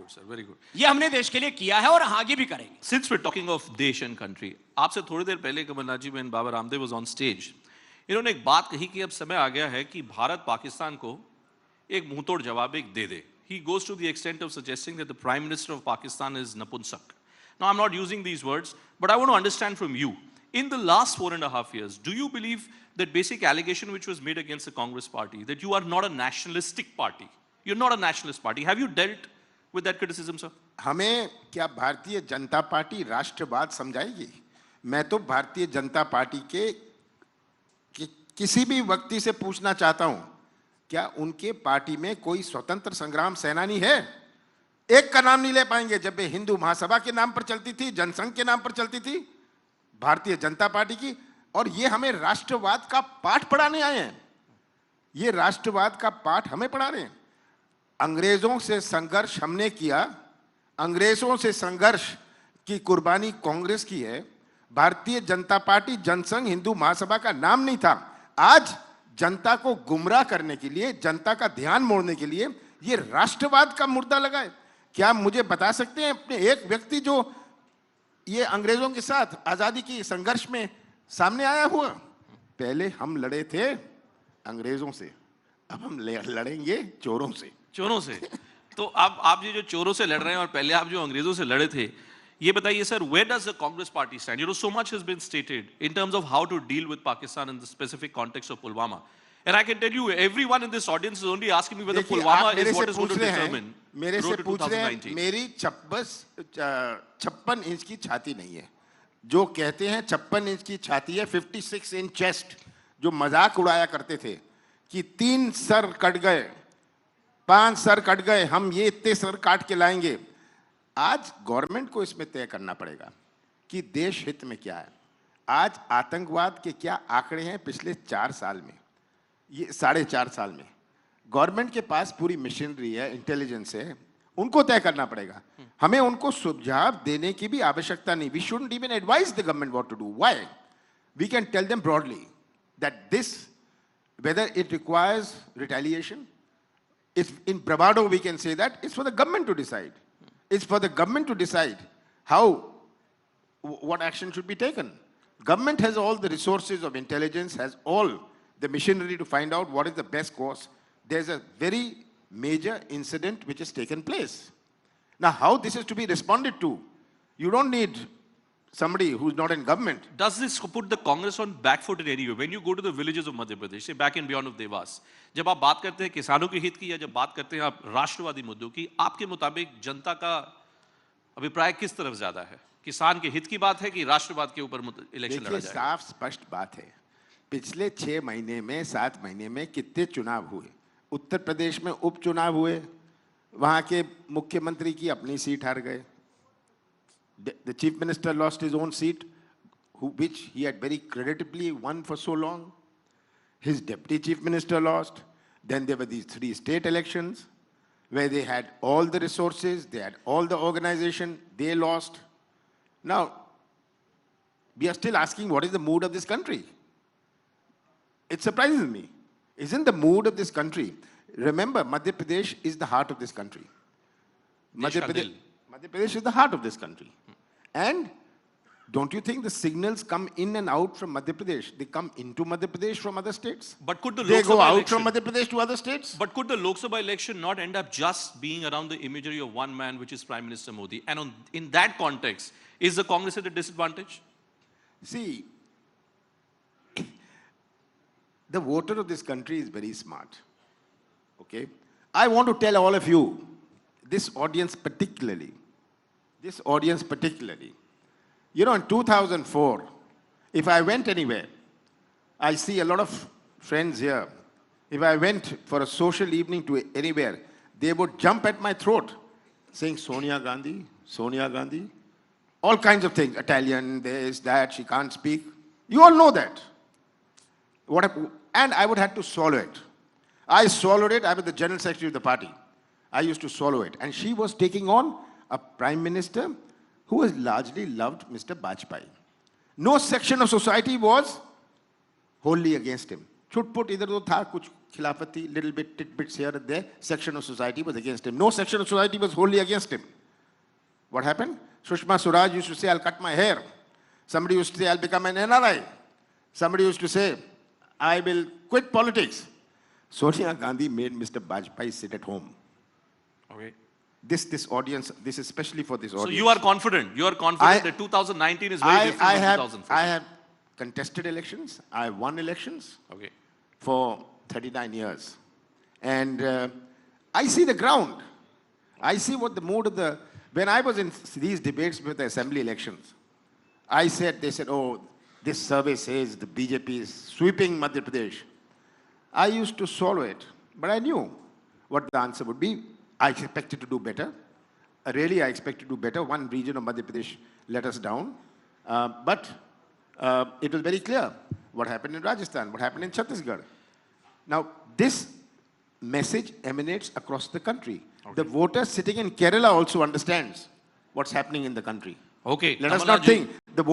good, sir. Very good. ये हमने देश के लिए किया है और आगे भी करेंगे. Since we're talking of देश and country, आपसे थोड़ी देर पहले कमलनाथ जी when Baba Ramdev was on stage, इन्होंने एक बात कही कि अब समय आ गया है कि भारत पाकिस्तान को एक मुंहतोड़ जवाब एक दे दे. He goes to the extent of suggesting that the Prime Minister of Pakistan is Napunsak. Now, I'm not using these words, but I want to understand from you. In the last 4.5 years, do you believe that basic allegation which was made against the Congress party, that you are not a nationalistic party, you're not a nationalist party, have you dealt with that criticism, sir? हमें क्या Bharatiya Janata party राष्ट्रवाद समझाएगी? मैं तो Bharatiya Janata party के किसी भी व्यक्ति से पूछना चाहता हूं, क्या उनके पार्टी में कोई स्वतंत्र संग्राम सेनानी है? एक का नाम नहीं ले पाएंगे. जब वे हिंदू महासभा के नाम पर चलती थी, जनसंघ के नाम पर चलती थी, भारतीय जनता पार्टी की. और ये हमें राष्ट्रवाद का पाठ पढ़ाने आए हैं. ये राष्ट्रवाद का पाठ हमें पढ़ा रहे हैं. अंग्रेजों से संघर्ष हमने किया, अंग्रेजों से संघर्ष की कुर्बानी कांग्रेस की है. भारतीय जनता पार्टी, जनसंघ, हिंदू महासभा का नाम नहीं था. आज जनता को गुमराह करने के लिए, जनता का ध्यान मोड़ने के लिए ये राष्ट्रवाद का मुद्दा लगा है. क्या मुझे बता सकते हैं अपने एक व्यक्ति जो ये अंग्रेजों के साथ आजादी की संघर्ष में सामने आया हुआ? पहले हम लड़े थे अंग्रेजों से, अब हम लड़ेंगे चोरों से. चोरों से. तो आप ये जो चोरों से लड़ रहे हैं और पहले आप जो अंग्रेजों से लड़े थे, ये बताइए sir, where does the Congress party stand? You know, so much has been stated in terms of how to deal with Pakistan in the specific context of Pulwama. And I can tell you, everyone in this audience is only asking me whether Pulwama is what is going to determine. मेरे से पूछ रहे हैं, मेरी 56 inch की छाती नहीं है. जो कहते हैं 56 इंच की छाती है, 56 इंच चेस्ट, जो मजाक उड़ाया करते थे कि 3 सर कट गए, 5 सर कट गए, हम ये इतने सर काट के लाएंगे. आज गवर्नमेंट को इसमें तय करना पड़ेगा कि देश हित में क्या है. आज आतंकवाद के क्या आंकड़े हैं पिछले 4 साल में, ये 4.5 साल में. गवर्नमेंट के पास पूरी मशीनरी है, इंटेलिजेंस है, उनको तय करना पड़ेगा. हमें उनको सुझाव देने की भी आवश्यकता नहीं. We shouldn't even advise the government what to do. Why? We can tell them broadly that this, whether it requires retaliation, it's in bravado we can say that it's for the government to decide. It's for the government to decide what action should be taken. Government has all the resources of intelligence, has all the machinery to find out what is the best course. There's a very major incident which has taken place. Now, how this is to be responded to? You don't need somebody who's not in government. Does this put the Congress on back foot in any way? When you go to the villages of Madhya Pradesh, say back and beyond of Devas, जब आप बात करते हैं किसानों के हित की या जब बात करते हैं आप राष्ट्रवादी मुद्दों की, आपके मुताबिक जनता का अभिप्राय किस तरफ ज्यादा है? किसान के हित की बात है कि राष्ट्रवाद के ऊपर इलेक्शन लड़ा जाएगा? साफ स्पष्ट बात है. पिछले 6 महीने में, 7 महीने में कितने चुनाव हुए? उत्तर प्रदेश में उपचुनाव हुए, वहां के मुख्यमंत्री की अपनी सीट हार गए. The chief minister lost his own seat, which he had very creditably won for so long. His deputy chief minister lost. Then there were these 3 state elections where they had all the resources, they had all the organization, they lost. Now, we are still asking what is the mood of this country. It surprises me. Isn't the mood of this country? Remember, Madhya Pradesh is the heart of this country. Madhya Pradesh is the heart of this country. And don't you think the signals come in and out from Madhya Pradesh? They come into Madhya Pradesh from other states. But could the they go out election, from Madhya Pradesh to other states? But could the Lok Sabha election not end up just being around the imagery of one man, which is Prime Minister Modi? And in that context, is the Congress at a disadvantage? See, the voter of this country is very smart. Okay? I want to tell all of you, this audience particularly, you know, in 2004, if I went anywhere, I see a lot of friends here. If I went for a social evening to anywhere, they would jump at my throat saying, Sonia Gandhi, Sonia Gandhi, all kinds of things, Italian, this, that, she can't speak. You all know that. And I would have to swallow it. I swallowed it. I was the general secretary of the party. I used to swallow it. And she was taking on a prime minister who was largely loved Mr. Bajpayee. No section of society was wholly against him. छुटपुट इधर उधर था, कुछ खिलाफती, little bit tidbits here and there. Section of society was against him. No section of society was wholly against him. What happened? Sushma Swaraj used to say, "I'll cut my hair." Somebody used to say, "I'll become an NRI." Somebody used to say, "I will quit politics." Sonia Gandhi made Mr. Bajpayee sit at home. Okay. This audience, this is especially for this So audience. you are confident. You are confident that 2019 is very different from 2014. I have contested elections. I won elections Okay. for 39 years. And I see the ground. I see what the mood of the... When I was in these debates with the assembly elections, they said, oh, this survey says the BJP is sweeping Madhya Pradesh. I used to swallow it, but I knew what the answer would be. I expected to do better. Really, I expected to do better. One region of Madhya Pradesh let us down. But it was very clear what happened in Rajasthan, what happened in Chhattisgarh. Now, this message emanates across the country. Okay. The voter sitting in Kerala also understands what's happening in the country. Okay. Let us Kamalnath not ji. think